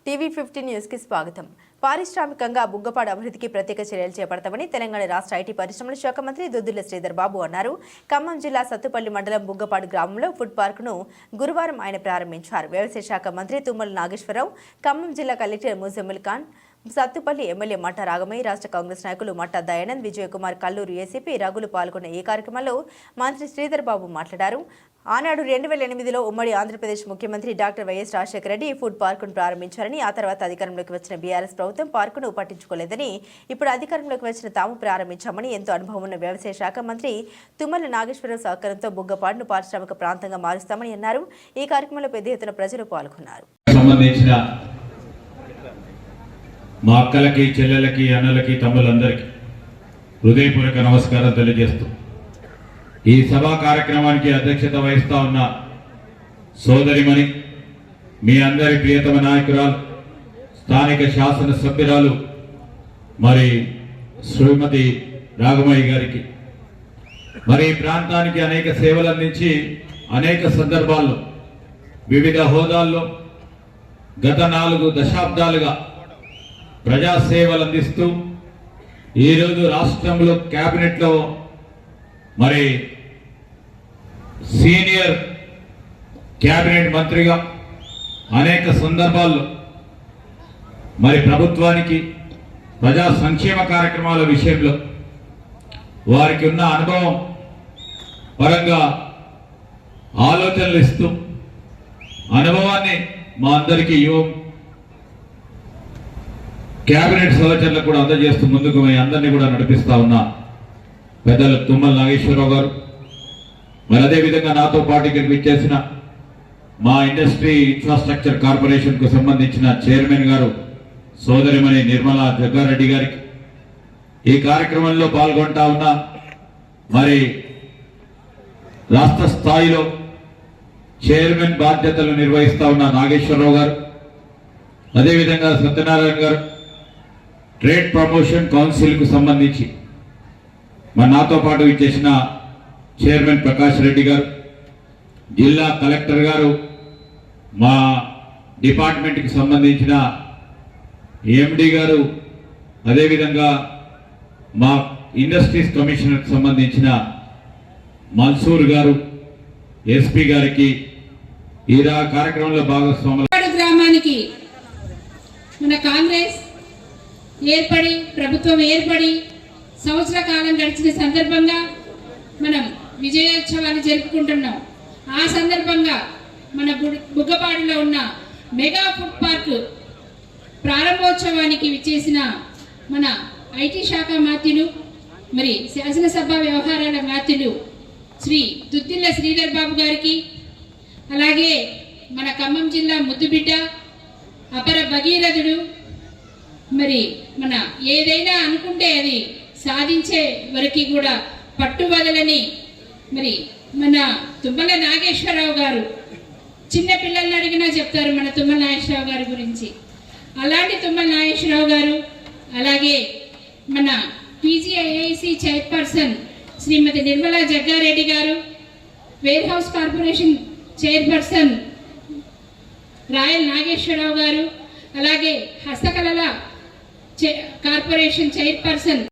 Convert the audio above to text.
TV15 news కి స్వాగతం. పారిశ్రామికంగా బుగ్గపాడు అభివృద్ధికి ప్రత్యేక చర్యలు చేపడతామని తెలంగాణ రాష్ట్ర ఐటీ పరిశ్రమల శాఖ మంత్రి దుద్దిళ్ల శ్రీధర్ బాబు అన్నారు. ఖమ్మం జిల్లా సత్తుపల్లి మండలం బుగ్గపాడు గ్రామంలో ఫుడ్ పార్క్ ను గురువారం ఆయన ప్రారంభించారు. వ్యవసాయ శాఖ మంత్రి తుమ్మల నాగేశ్వరరావు, ఖమ్మం జిల్లా కలెక్టర్ ముజమ్మిల్ ఖాన్, సత్తుపల్లి ఎమ్మెల్యే మట్టా రాగమయ్య, రాష్ట్ర కాంగ్రెస్ నాయకులు మట్టా దయానంద్, విజయకుమార్, కల్లూరు ఏసీపీ రఘులు పాల్గొన్న ఈ కార్యక్రమంలో మంత్రి శ్రీధర్ బాబు మాట్లాడారు. ఆనాడు 2008లో ఉమ్మడి ఆంధ్రప్రదేశ్ ముఖ్యమంత్రి doctor YS Rajasekhara Reddy food పార్కును ప్రారంభించారని, ఆ తర్వాత అధికారంలోకి వచ్చిన బీఆర్ఎస్ ప్రభుత్వం పార్కును పట్టించుకోలేదని, ఇప్పుడు అధికారంలోకి వచ్చిన తాము ప్రారంభించామని ఎంతో అనుభవం ఉన్న వ్యవసాయ శాఖ మంత్రి తుమ్మల నాగేశ్వరరావు సహకారంతో బుగ్గపాడును పారిశ్రామిక ప్రాంతంగా మారుస్తామని అన్నారు. ఈ కార్యక్రమంలో పెద్ద ఎత్తున ప్రజలు పాల్గొన్నారు. మా అక్కలకి, చెల్లెలకి, అన్నలకి, తమ్ములందరికీ హృదయపూర్వక నమస్కారం తెలియజేస్తూ ఈ సభా కార్యక్రమానికి అధ్యక్షత వహిస్తా ఉన్న సోదరిమణి, మీ అందరి ప్రియతమ నాయకురాలు, స్థానిక శాసన సభ్యురాలు మరి శ్రీమతి రాగమయ్య గారికి, మరి ఈ ప్రాంతానికి అనేక సేవలు అందించి అనేక సందర్భాల్లో వివిధ హోదాల్లో గత 4 దశాబ్దాలుగా ప్రజాసేవలు అందిస్తూ ఈరోజు రాష్ట్రంలో కేబినెట్లో మరి సీనియర్ కేబినెట్ మంత్రిగా అనేక సందర్భాల్లో మరి ప్రభుత్వానికి ప్రజా సంక్షేమ కార్యక్రమాల విషయంలో వారికి ఉన్న అనుభవం పరంగా ఆలోచనలు ఇస్తూ అనుభవాన్ని మా అందరికీ కేబినెట్ సహచరులకు కూడా అందజేస్తూ ముందుకు అందరినీ కూడా నడిపిస్తా ఉన్న పెద్దలు తుమ్మల నాగేశ్వరరావు గారు, మరి అదేవిధంగా నాతో పాటు ఇక్కడికి ఇచ్చేసిన మా ఇండస్ట్రీ ఇన్ఫ్రాస్ట్రక్చర్ కార్పొరేషన్ కు సంబంధించిన చైర్మన్ గారు సోదరిమణి నిర్మలా జగ్గారెడ్డి గారికి, ఈ కార్యక్రమంలో పాల్గొంటా ఉన్న మరి రాష్ట్ర స్థాయిలో చైర్మన్ బాధ్యతలు నిర్వహిస్తా ఉన్న నాగేశ్వరరావు గారు, అదేవిధంగా సత్యనారాయణ గారు ట్రేడ్ ప్రమోషన్ కౌన్సిల్ కు సంబంధించి మరి నాతో పాటు ఇచ్చేసిన చైర్మన్ ప్రకాష్ రెడ్డి గారు, జిల్లా కలెక్టర్ గారు, మా డిపార్ట్మెంట్కి సంబంధించిన ఎండి గారు, అదేవిధంగా మా ఇండస్ట్రీస్ కమిషనర్కి సంబంధించిన మన్సూర్ గారు, ఎస్పీ గారికి, ఈ కార్యక్రమంలో భాగస్వాములు గ్రామానికి మన కాంగ్రెస్ ఏర్పడి ప్రభుత్వం ఏర్పడి సంవత్సర కాలం గడిచిన సందర్భంగా మనం విజయోత్సవాన్ని జరుపుకుంటున్నాం. ఆ సందర్భంగా మన బుగ్గపాడులో ఉన్న మెగా ఫుడ్ పార్క్ ప్రారంభోత్సవానికి విచ్చేసిన మన ఐటీ శాఖ మాత్యులు, మరి శాసనసభ వ్యవహారాల మాత్యులు శ్రీ దుద్దిళ్ల శ్రీధర్ బాబు గారికి, అలాగే మన ఖమ్మం జిల్లా ముద్దుబిడ్డ, అపర భగీరథుడు, మరి మన ఏదైనా అనుకుంటే అది సాధించే వరకు కూడా పట్టుబదలని మరి మన తుమ్మల నాగేశ్వరరావు గారు, చిన్న పిల్లల్ని అడిగినా చెప్తారు మన తుమ్మల నాగేశ్వరరావు గారి గురించి. అలాంటి తుమ్మల నాగేశ్వరరావు గారు, అలాగే మన PGIIC chairperson Shrimati Nirmala Jaggareddy garu, warehouse corporation chairperson Rayal Nageswararao garu, అలాగే హస్తకళల కార్పొరేషన్ చైర్పర్సన్